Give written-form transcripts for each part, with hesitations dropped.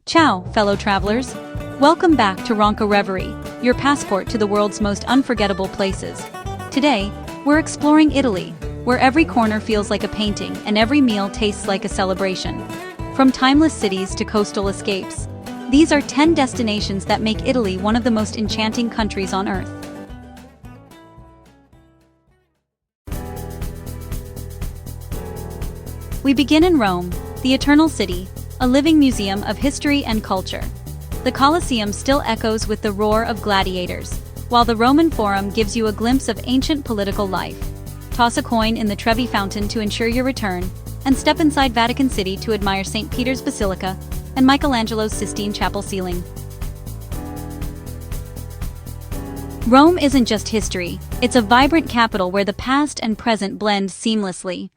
Ciao, fellow travelers. Welcome back to RonkeReverie, your passport to the world's most unforgettable places. Today, we're exploring Italy, where every corner feels like a painting and every meal tastes like a celebration. From timeless cities to coastal escapes, these are 10 destinations that make Italy one of the most enchanting countries on earth. We begin in Rome, the Eternal City, a living museum of history and culture. The Colosseum still echoes with the roar of gladiators, while the Roman Forum gives you a glimpse of ancient political life. Toss a coin in the Trevi Fountain to ensure your return, and step inside Vatican City to admire St. Peter's Basilica and Michelangelo's Sistine Chapel ceiling. Rome isn't just history, it's a vibrant capital where the past and present blend seamlessly.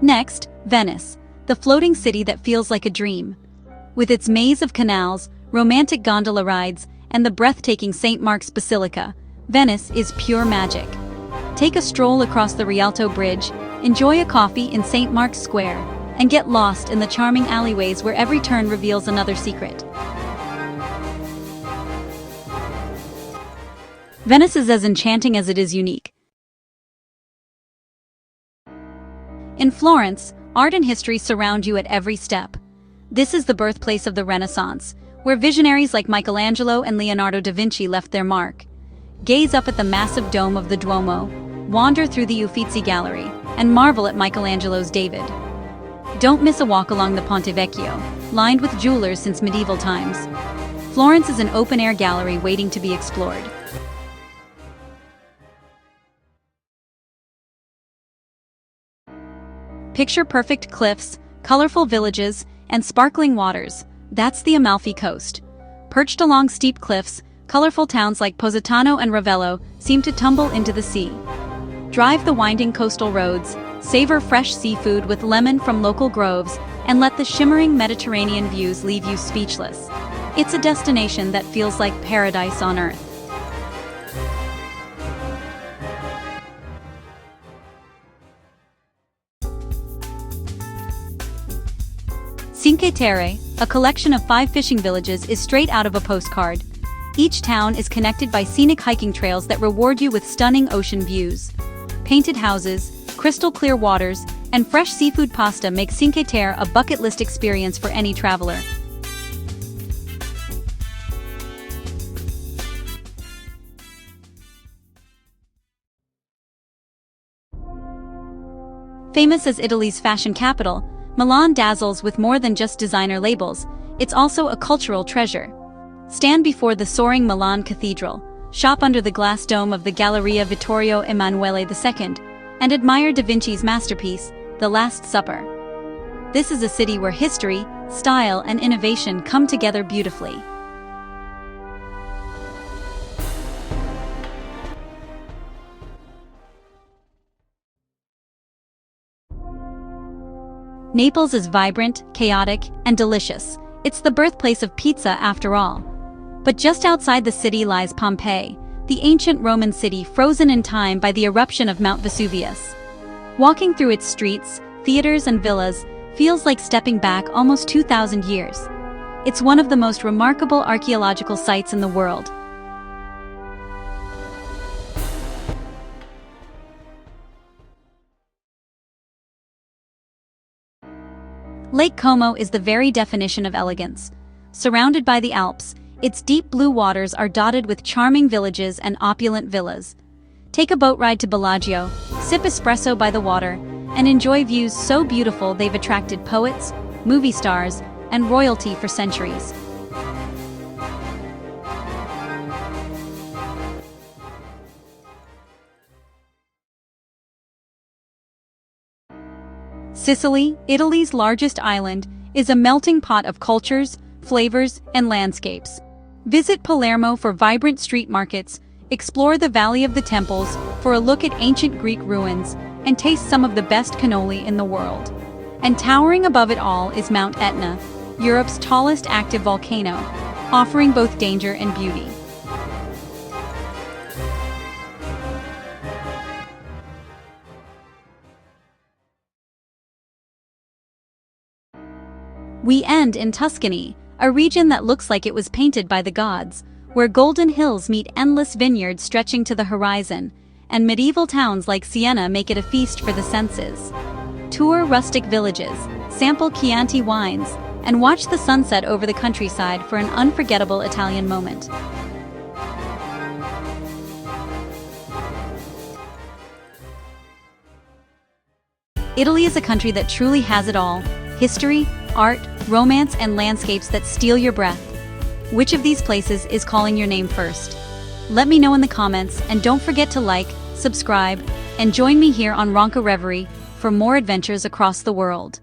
Next, Venice, the floating city that feels like a dream. With its maze of canals, romantic gondola rides, and the breathtaking St. Mark's Basilica, Venice is pure magic. Take a stroll across the Rialto Bridge, enjoy a coffee in St. Mark's Square, and get lost in the charming alleyways where every turn reveals another secret. Venice is as enchanting as it is unique. In Florence, art and history surround you at every step. This is the birthplace of the Renaissance, where visionaries like Michelangelo and Leonardo da Vinci left their mark. Gaze up at the massive dome of the Duomo, wander through the Uffizi Gallery, and marvel at Michelangelo's David. Don't miss a walk along the Ponte Vecchio, lined with jewelers since medieval times. Florence is an open-air gallery waiting to be explored. Picture perfect cliffs, colorful villages, and sparkling waters. That's the Amalfi Coast. Perched along steep cliffs, colorful towns like Positano and Ravello seem to tumble into the sea. Drive the winding coastal roads, savor fresh seafood with lemon from local groves, and let the shimmering Mediterranean views leave you speechless. It's a destination that feels like paradise on earth. Cinque Terre, a collection of 5 fishing villages, is straight out of a postcard. Each town is connected by scenic hiking trails that reward you with stunning ocean views. Painted houses, crystal-clear waters, and fresh seafood pasta make Cinque Terre a bucket list experience for any traveler. Famous as Italy's fashion capital, Milan dazzles with more than just designer labels, it's also a cultural treasure. Stand before the soaring Milan Cathedral, shop under the glass dome of the Galleria Vittorio Emanuele II, and admire Da Vinci's masterpiece, The Last Supper. This is a city where history, style, and innovation come together beautifully. Naples is vibrant, chaotic, and delicious. It's the birthplace of pizza after all. But just outside the city lies Pompeii, the ancient Roman city frozen in time by the eruption of Mount Vesuvius. Walking through its streets, theaters, and villas feels like stepping back almost 2,000 years. It's one of the most remarkable archaeological sites in the world. Lake Como is the very definition of elegance. Surrounded by the Alps, its deep blue waters are dotted with charming villages and opulent villas. Take a boat ride to Bellagio, sip espresso by the water, and enjoy views so beautiful they've attracted poets, movie stars, and royalty for centuries. Sicily, Italy's largest island, is a melting pot of cultures, flavors, and landscapes. Visit Palermo for vibrant street markets, explore the Valley of the Temples for a look at ancient Greek ruins, and taste some of the best cannoli in the world. And towering above it all is Mount Etna, Europe's tallest active volcano, offering both danger and beauty. We end in Tuscany, a region that looks like it was painted by the gods, where golden hills meet endless vineyards stretching to the horizon, and medieval towns like Siena make it a feast for the senses. Tour rustic villages, sample Chianti wines, and watch the sunset over the countryside for an unforgettable Italian moment. Italy is a country that truly has it all: history, art, romance, and landscapes that steal your breath. Which of these places is calling your name first? Let me know in the comments, and don't forget to like, subscribe, and join me here on RonkeReverie for more adventures across the world.